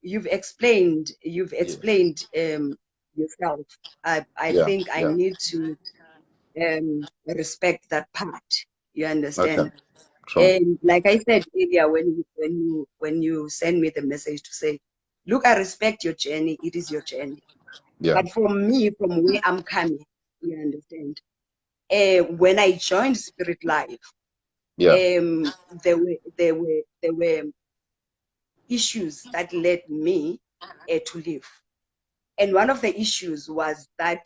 you've explained yourself. I Yeah, think I yeah. need to respect that part. You understand? Okay, sure. And like I said earlier, when you send me the message to say, look, I respect your journey. It is your journey. Yeah, But for me, from where I'm coming, you understand? When I joined Spirit Life, yeah. there were issues that led me to leave. And one of the issues was that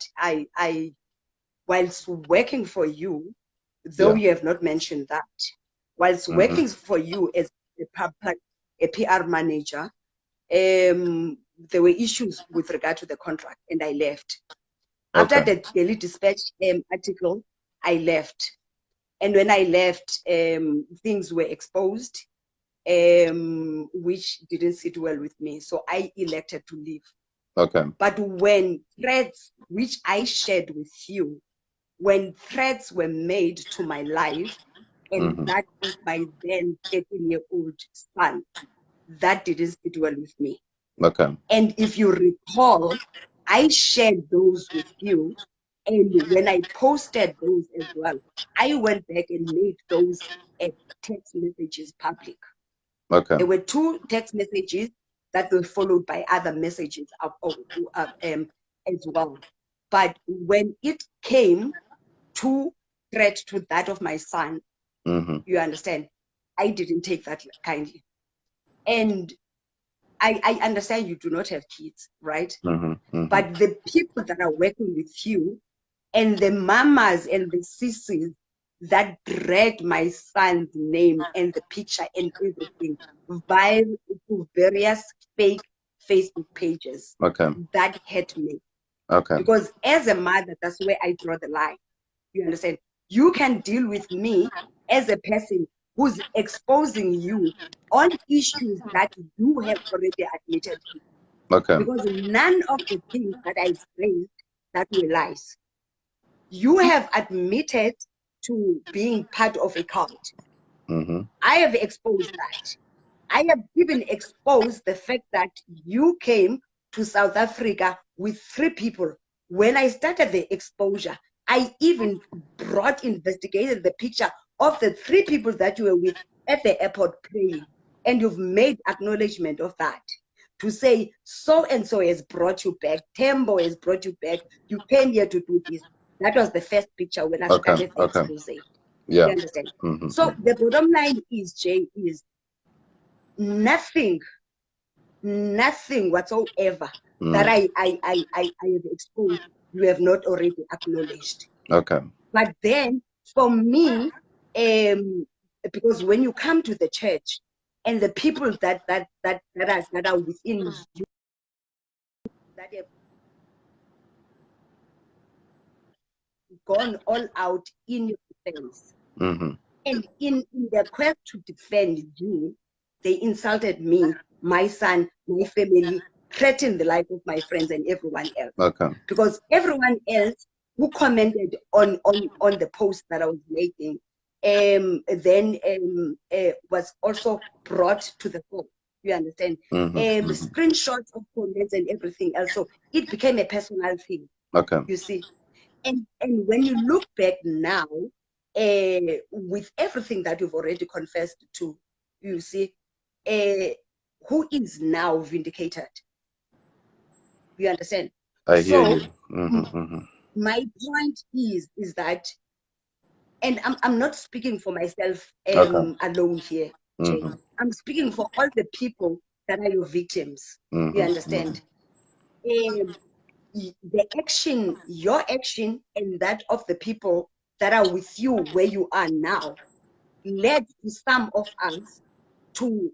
whilst working for you, though Yeah. you have not mentioned that, whilst Mm-hmm. working for you as a PR manager, there were issues with regard to the contract, and I left. After Okay. the Daily Dispatch article, I left. And when I left, things were exposed, which didn't sit well with me. So I elected to leave. Okay. But when threats, which I shared with you, when threats were made to my life, and Mm-hmm. that is my then 13-year-old son, that didn't sit well with me. Okay. And if you recall, I shared those with you. And when I posted those as well, I went back and made those text messages public. Okay. There were 2 text messages that were followed by other messages as well. But when it came to threat to that of my son, Mm-hmm. you understand, I didn't take that kindly. And I understand you do not have kids, right? Mm-hmm. Mm-hmm. But the people that are working with you and the mamas and the sissies that dragged my son's name and the picture and everything via to various fake Facebook pages, Okay. that hurt me. Okay. Because as a mother, that's where I draw the line. You understand? You can deal with me as a person who's exposing you on issues that you have already admitted to. Okay. Because none of the things that I raised that were lies. You have admitted to being part of a cult. Mm-hmm. I have exposed that. I have even exposed the fact that you came to South Africa with 3 people. When I started the exposure, I even investigated the picture of the 3 people that you were with at the airport praying. And you've made acknowledgement of that to say, so and so has brought you back. Tembo has brought you back. You came here to do this. That was the first picture when I Okay. started the Okay. expose. Yeah. You understand? Mm-hmm. So the bottom line is, Jay, is nothing whatsoever that Mm. I have exposed, you have not already acknowledged. Okay. But then for me, because when you come to the church and the people that are within you that have gone all out in your defense, Mm-hmm. and in their quest to defend you, they insulted me, my son, my family, threatened the life of my friends and everyone else. Okay. Because everyone else who commented on the post that I was making, then was also brought to the fore. You understand? Mm-hmm. Mm-hmm. Screenshots of comments and everything else. So it became a personal thing, Okay. you see. And when you look back now, with everything that you've already confessed to, you see, who is now vindicated? You understand? I hear So you. Mm-hmm. Mm-hmm. my point is that, and I'm not speaking for myself Okay. alone here, Jay. Mm-hmm. I'm speaking for all the people that are your victims. You Mm-hmm. Mm-hmm. understand? Um, the action, your action, and that of the people that are with you where you are now, led to some of us to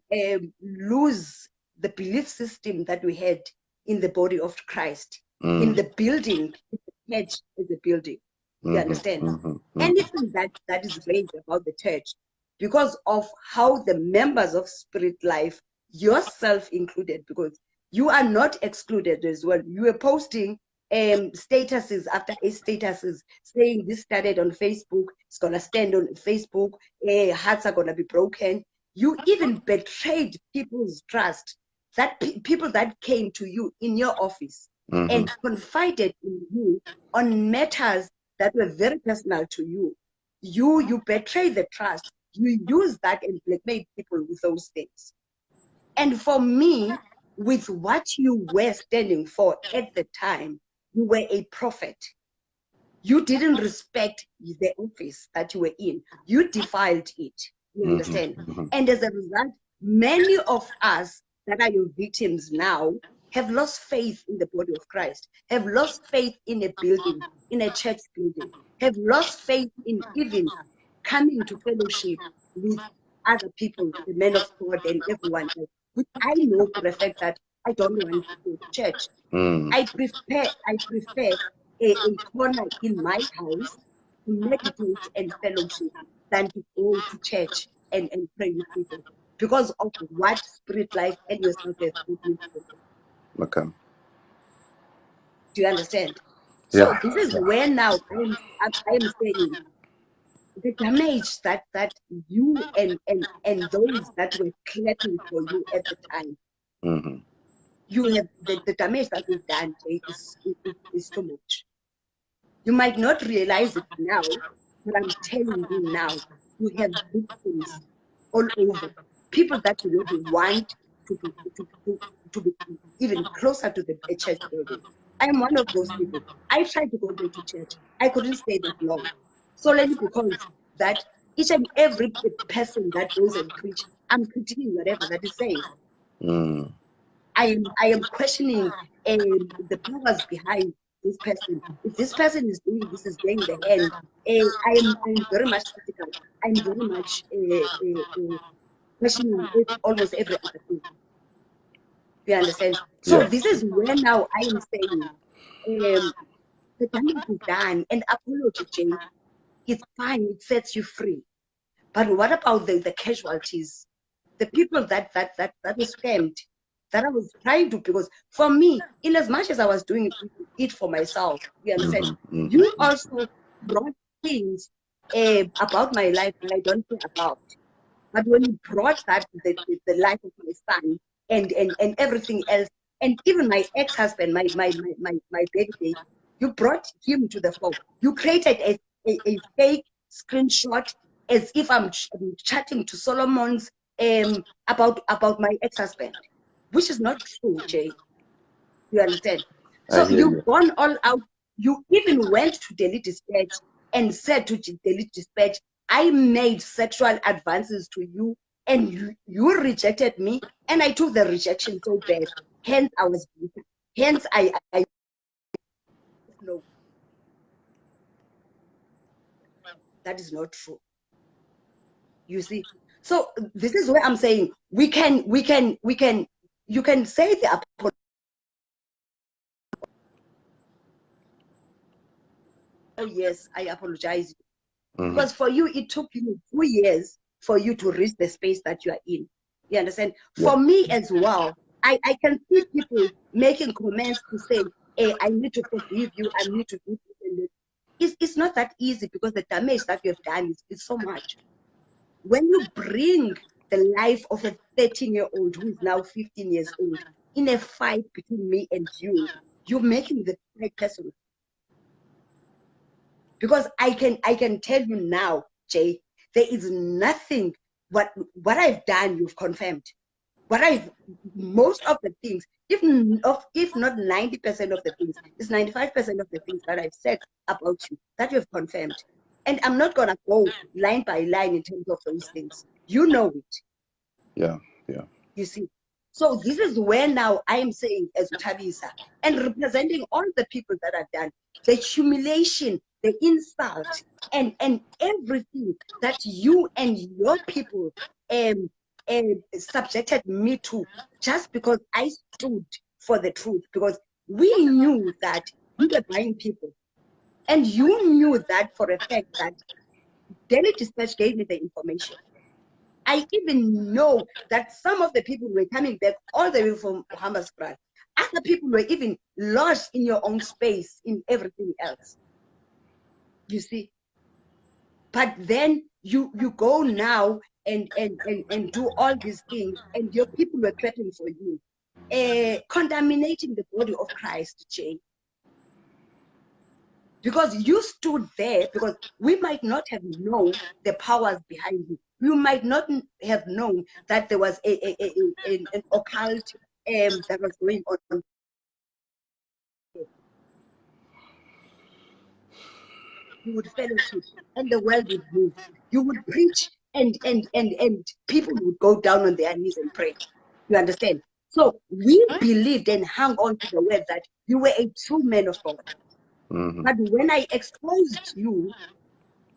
lose the belief system that we had in the body of Christ, in Mm-hmm. the building, in the church as a building. You Mm-hmm. understand? Mm-hmm. Mm-hmm. Anything that is raised about the church, because of how the members of Spirit Life, yourself included, because you are not excluded as well. You were posting statuses after statuses saying this started on Facebook, it's gonna stand on Facebook, hearts are gonna be broken. You even betrayed people's trust that people that came to you in your office and confided in you on matters that were very personal to you. You betray the trust. You use that and blackmail people with those things. And for me, with what you were standing for at the time, you were a prophet. You didn't respect the office that you were in. You defiled it. You understand? And as a result, many of us that are your victims now have lost faith in the body of Christ, have lost faith in a building, in a church building, have lost faith in even coming to fellowship with other people, the men of God and everyone else, which I know for the fact that I don't want to go to church. I prefer a corner in my house to meditate and fellowship than to go to church and pray with people because of what Spirit Life and yourself have put me through. Okay. Do you understand? Yeah. So this is where now I am saying the damage that you and those that were clapping for you at the time, you have the damage that you've done is too much. You might not realize it now, but I'm telling you now, you have victims all over. People that you would want to be, to be even closer to the church building. I'm one of those people. I tried to go there to church. I couldn't stay that long. Solely because that each and every person that goes and preach, I'm critiquing whatever that it says. I am questioning the powers behind this person. If this person is doing this, is playing the hand, I'm very much critical. I'm very much questioning it, almost every other thing. You understand? So this is where now I am saying the damage is done, and apology, Jay, it's fine. It sets you free. But what about the casualties? The people that were scammed, that I was trying to, because for me, in as much as I was doing it for myself, you understand, you also brought things about my life that I don't care about. But when you brought that the life of my son and everything else, and even my ex-husband, my baby, you brought him to the fore. You created a fake screenshot as if I'm chatting to Solomon's about my ex-husband, which is not true, Jay. You understand? So you've gone all out. You even went to Daily Dispatch and said to Daily Dispatch, I made sexual advances to you and you rejected me, and I took the rejection so bad. Hence, I was bitter. Hence, I no. That is not true. You see? So this is where I'm saying you can say the apology. Oh yes, I apologize. Because for you, it took you 2 years for you to reach the space that you are in. You understand? For me as well, I can see people making comments to say, hey, I need to forgive you, I need to do this. It's not that easy because the damage that you have done is so much. When you bring the life of a 13-year-old who is now 15 years old in a fight between me and you, you're making the right person. Because I can tell you now, Jay, there is nothing what I've done, you've confirmed. Most of the things, if not 90% of the things, it's 95% of the things that I've said about you that you've confirmed. And I'm not gonna go line by line in terms of those things. You know it. Yeah. You see. So this is where now I am saying, as Utabisa, and representing all the people that are done, the humiliation, the insult, and everything that you and your people subjected me to, just because I stood for the truth, because we knew that you were buying people. And you knew that for a fact that Daily Dispatch gave me the information. I even know that some of the people were coming back all the way from Hammarskraal. Other people were even lost in your own space, in everything else. You see? But then you go now and do all these things, and your people were threatening for you. contaminating the body of Christ, Jay. Because you stood there, because we might not have known the powers behind you. You might not have known that there was an occult that was going on. You would fellowship and the world would move. You would preach and people would go down on their knees and pray. You understand? So we believed and hung on to the word that you were a true man of God. But when I exposed you,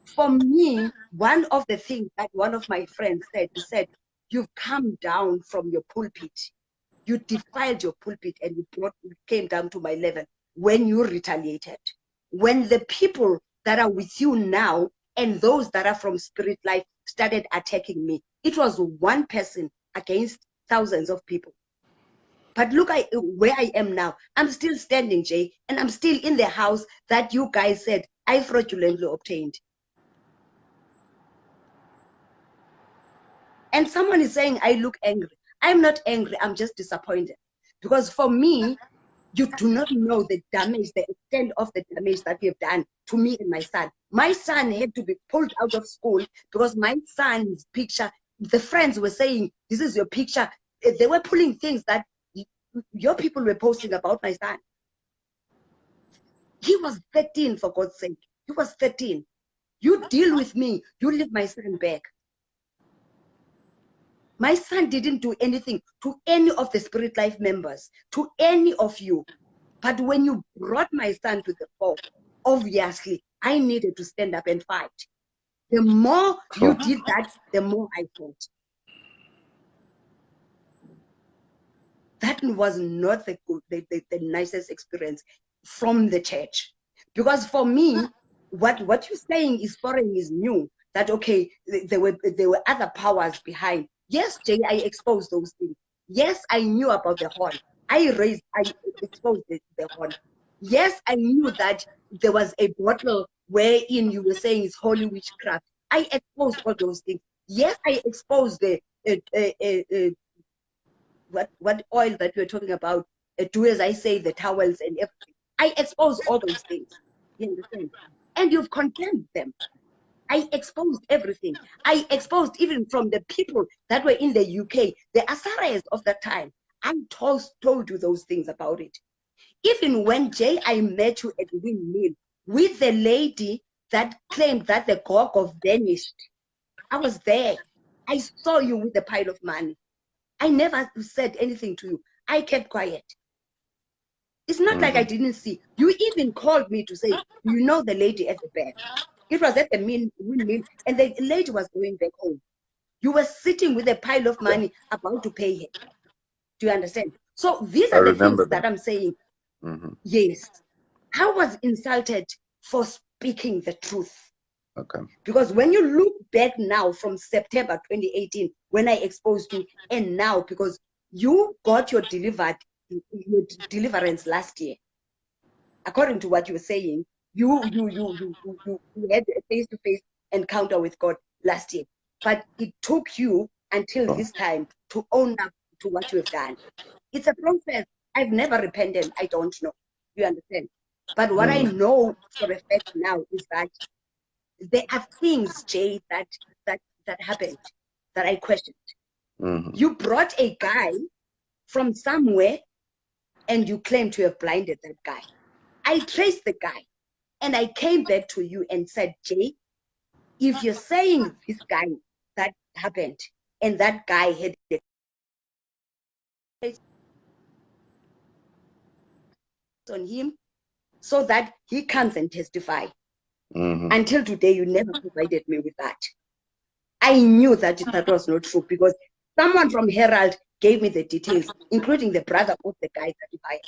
for me, one of the things that one of my friends said, he said, you've come down from your pulpit. You defiled your pulpit and you came down to my level when you retaliated. When the people that are with you now and those that are from Spirit Life started attacking me, it was one person against thousands of people. But look at where I am now. I'm still standing, Jay, and I'm still in the house that you guys said I fraudulently obtained. And someone is saying I look angry. I'm not angry. I'm just disappointed. Because for me, you do not know the damage, the extent of the damage that you've done to me and my son. My son had to be pulled out of school because my son's picture, the friends were saying, this is your picture. They were pulling things that your people were posting about my son. He was 13, for God's sake. He was 13. You deal with me. You leave my son back. My son didn't do anything to any of the Spirit Life members, to any of you. But when you brought my son to the fore, obviously, I needed to stand up and fight. The more you did that, the more I fought. That was not the nicest experience from the church. Because for me, what you're saying is foreign, is new. That, okay, there were other powers behind. Yes, Jay, I exposed those things. Yes, I knew about the horn. I exposed the horn. Yes, I knew that there was a bottle wherein you were saying it's holy witchcraft. I exposed all those things. Yes, I exposed the what oil that we're talking about. Do as I say, the towels and everything. I exposed all those things. You understand? And you've condemned them. I exposed everything. I exposed even from the people that were in the UK, the Asaras of that time. I told you those things about it. Even when Jay, I met you at Windmill with the lady that claimed that the Gog vanished. I was there. I saw you with a pile of money. I never said anything to you. I kept quiet. It's not like I didn't see. You even called me to say, you know the lady at the back. It was at the Windmill, and the lady was going back home. You were sitting with a pile of money about to pay her. Do you understand? So these are the things that I'm saying. Yes. I was insulted for speaking the truth. Okay. Because when you look back now from September 2018, when I exposed you, and now, because you got your deliverance last year, according to what you were saying, you had a face-to-face encounter with God last year, but it took you until this time to own up to what you have done. It's a process. I've never repented. I don't know. You understand? But what I know for a fact now is that there are things, Jay, that happened that I questioned. You brought a guy from somewhere and you claim to have blinded that guy. I traced the guy and I came back to you and said, Jay, if you're saying this guy that happened and that guy had on him so that he comes and testify. Until today, you never provided me with that. I knew that that was not true because someone from Herald gave me the details, including the brother of the guy that you hired.